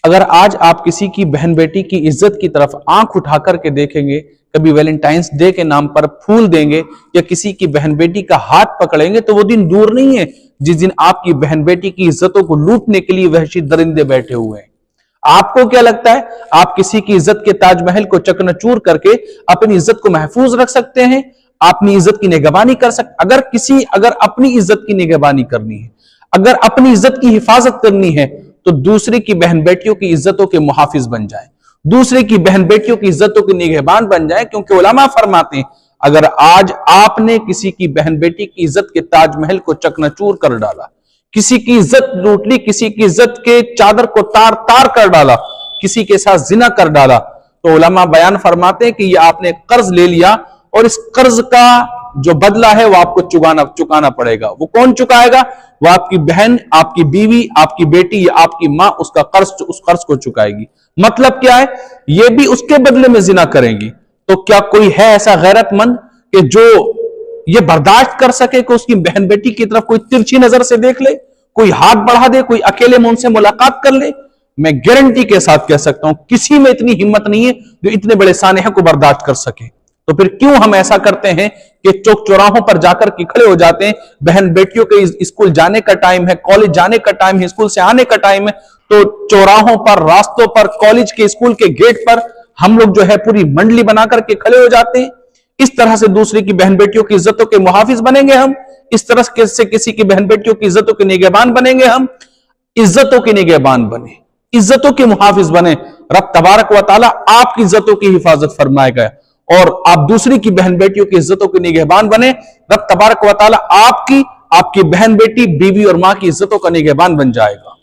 अगर आज आप किसी की बहन बेटी की इज्जत की तरफ आंख उठा करके देखेंगे, कभी वैलेंटाइंस डे के नाम पर फूल देंगे या किसी की बहन बेटी का हाथ पकड़ेंगे, तो वो दिन दूर नहीं है जिस दिन आपकी बहन बेटी की इज्जतों को लूटने के लिए वहशी दरिंदे बैठे हुए हैं। आपको क्या लगता है, आप किसी की इज्जत के ताजमहल को चकनाचूर करके अपनी इज्जत को महफूज रख सकते हैं? अपनी इज्जत की निगहबानी कर सकते? अगर अपनी इज्जत की निगहबानी करनी है, अगर अपनी इज्जत की हिफाजत करनी है, तो दूसरे की बहन बेटियों की इज्जतों के मुहाफिज बन जाए, दूसरे की बहन बेटियों की इज्जतों के निगहबान बन जाए। क्योंकि उलमा फरमाते हैं, अगर आज आपने किसी की बहन बेटी की इज्जत के ताजमहल को चकनाचूर कर डाला, किसी की इज्जत लूट ली, किसी की इज्जत के चादर को तार तार कर डाला, किसी के साथ जिना कर डाला, तो उलमा बयान फरमाते हैं कि ये आपने कर्ज ले लिया और इस कर्ज का जो बदला है वो आपको चुकाना पड़ेगा। वो कौन चुकाएगा? वो आपकी बहन, आपकी बीवी, आपकी बेटी या आपकी मां उस कर्ज को चुकाएगी। मतलब क्या है? ये भी उसके बदले में जिना करेंगी। तो क्या कोई है ऐसा गैरतमंद कि जो ये बर्दाश्त कर सके कि उसकी बहन बेटी की तरफ कोई तिरछी नजर से देख ले, कोई हाथ बढ़ा दे, कोई अकेले में उनसे मुलाकात कर ले? मैं गारंटी के साथ कह सकता हूं, किसी में इतनी हिम्मत नहीं है जो इतने बड़े सानेह को बर्दाश्त कर सके। तो फिर क्यों हम ऐसा करते हैं कि चौक चौराहों पर जाकर के खड़े हो जाते हैं? बहन बेटियों के स्कूल जाने का टाइम है, कॉलेज जाने का टाइम है, स्कूल से आने का टाइम है, तो चौराहों पर, रास्तों पर, कॉलेज के, स्कूल के गेट पर हम लोग जो है पूरी मंडली बनाकर के खड़े हो जाते हैं। इस तरह से दूसरे की बहन बेटियों की इज्जतों के मुहाफिज बनेंगे हम? इस तरह से किसी की बहन बेटियों की इज्जतों के निगहबान बनेंगे हम? इज्जतों के निगहबान बने, इज्जतों के मुहाफिज बने। रब तबारक व तआला आपकी इज्जतों की हिफाजत फरमाएगा और आप दूसरी की बहन बेटियों की इज्जतों के निगहबान बने। रब तबारक व तआला आपकी, आपकी बहन बेटी, बीवी और मां की इज्जतों का निगहबान बन जाएगा।